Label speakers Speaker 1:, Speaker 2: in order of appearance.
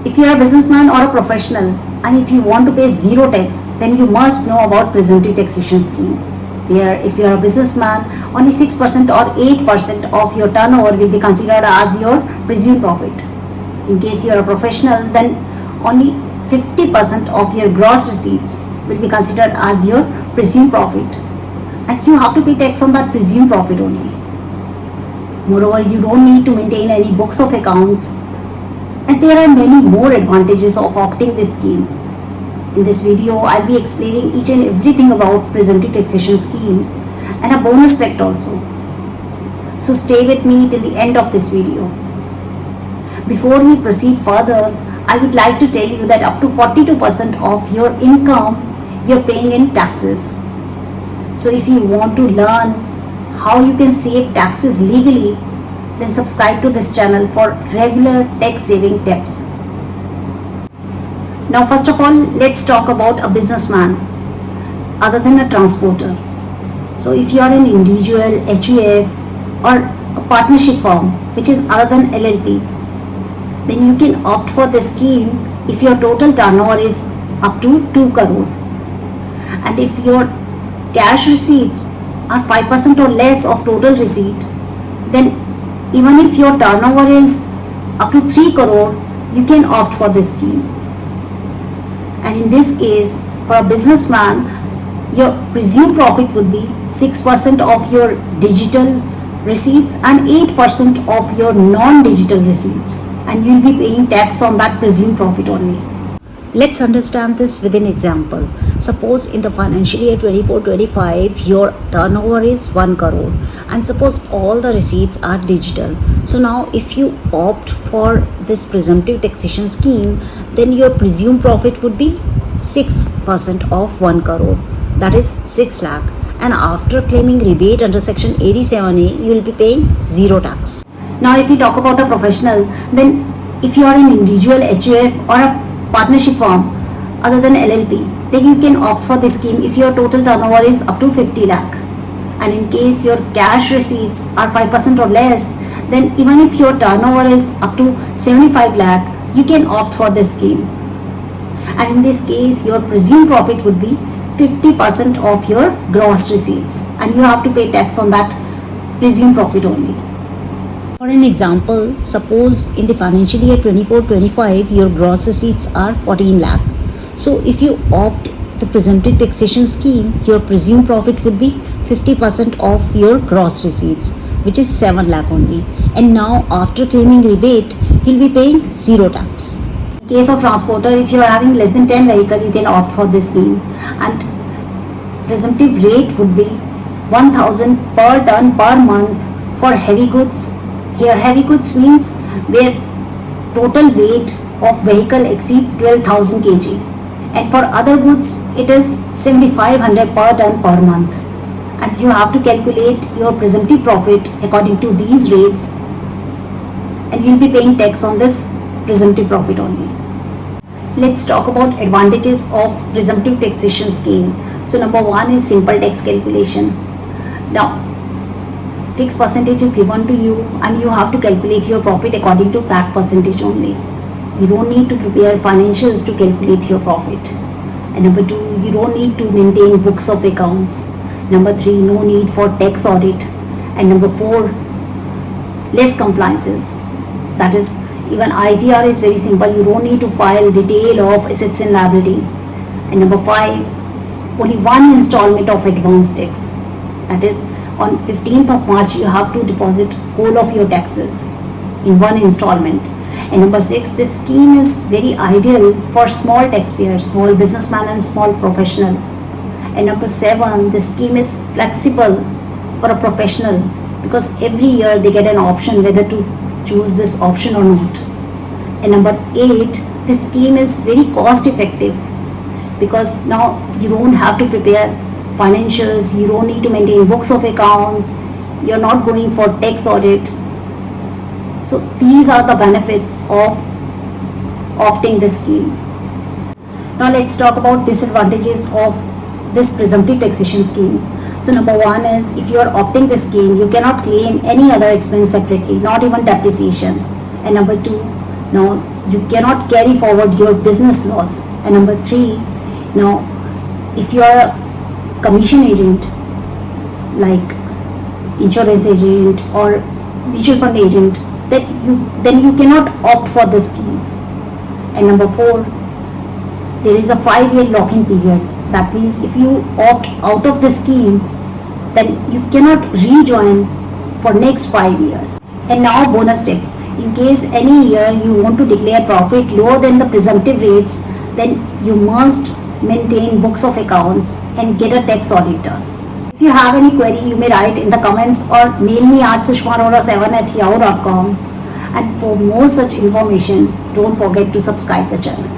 Speaker 1: If you are a businessman or a professional and if you want to pay zero tax, then you must know about presumptive taxation scheme. Where if you are a businessman, only 6% or 8% of your turnover will be considered as your presumed profit. In case you are a professional, then only 50% of your gross receipts will be considered as your presumed profit. And you have to pay tax on that presumed profit only. Moreover, you don't need to maintain any books of accounts. And there are many more advantages of opting this scheme. In this video, I'll be explaining each and everything about presumptive taxation scheme and a bonus fact also. So stay with me till the end of this video. Before we proceed further, I would like to tell you that up to 42% of your income you're paying in taxes. So if you want to learn how you can save taxes legally, then subscribe to this channel for regular tax saving tips. Now first of all, let's talk about a businessman other than a transporter. So if you are an individual, HUF or a partnership firm which is other than LLP, then you can opt for the scheme if your total turnover is up to 2 crore. And if your cash receipts are 5% or less of total receipt, then even if your turnover is up to 3 crore, you can opt for this scheme. And in this case, for a businessman, your presumed profit would be 6% of your digital receipts and 8% of your non-digital receipts. And you'll be paying tax on that presumed profit only. Let's understand this with an example. Suppose in the financial year 24-25, your turnover is 1 crore and suppose all the receipts are digital. So now if you opt for this presumptive taxation scheme, then your presumed profit would be 6% of 1 crore, that is 6 lakh. And after claiming rebate under section 87A, you will be paying zero tax. Now if we talk about a professional, then if you are an individual, HUF or a partnership firm other than LLP, then you can opt for this scheme if your total turnover is up to 50 lakh. And in case your cash receipts are 5% or less, then even if your turnover is up to 75 lakh, you can opt for this scheme. And in this case, your presumed profit would be 50% of your gross receipts and you have to pay tax on that presumed profit only. For an example, suppose in the financial year 24-25, your gross receipts are 14 lakh. So if you opt the presumptive taxation scheme, your presumed profit would be 50% of your gross receipts, which is 7 lakh only. And now after claiming rebate, you'll be paying zero tax. In case of transporter, if you are having less than 10 vehicles, you can opt for this scheme. And presumptive rate would be 1000 per ton per month for heavy goods. Here heavy goods means where total weight of vehicle exceed 12,000 kg, and for other goods it is 7,500 per ton per month. And you have to calculate your presumptive profit according to these rates and you'll be paying tax on this presumptive profit only. Let's talk about advantages of presumptive taxation scheme. So number one is simple tax calculation. Now fixed percentage is given to you and you have to calculate your profit according to that percentage only. You don't need to prepare financials to calculate your profit. And number two, you don't need to maintain books of accounts. Number three, no need for tax audit. And number four, less compliances. That is, even ITR is very simple. You don't need to file detail of assets and liability. And number five, only one installment of advance tax. That is, on 15th of March, you have to deposit whole of your taxes in one installment. And number six, this scheme is very ideal for small taxpayers, small businessman and small professional. And number seven, the scheme is flexible for a professional because every year they get an option whether to choose this option or not. And number eight, this scheme is very cost effective because now you don't have to prepare financials, you don't need to maintain books of accounts, you're not going for tax audit. So these are the benefits of opting this scheme. Now let's talk about disadvantages of this presumptive taxation scheme. So number one is if you are opting this scheme, you cannot claim any other expense separately, not even depreciation. And number two, now you cannot carry forward your business loss. And number 3, now if you are a commission agent like insurance agent or mutual fund agent, then you cannot opt for the scheme. And number 4, there is a 5-year lock-in period. That means if you opt out of the scheme, then you cannot rejoin for next 5 years. And now bonus tip. In case any year you want to declare profit lower than the presumptive rates, then you must maintain books of accounts and get a tax auditor. If you have any query, you may write in the comments or mail me at sushmarora7@yahoo.com. And for more such information, don't forget to subscribe the channel.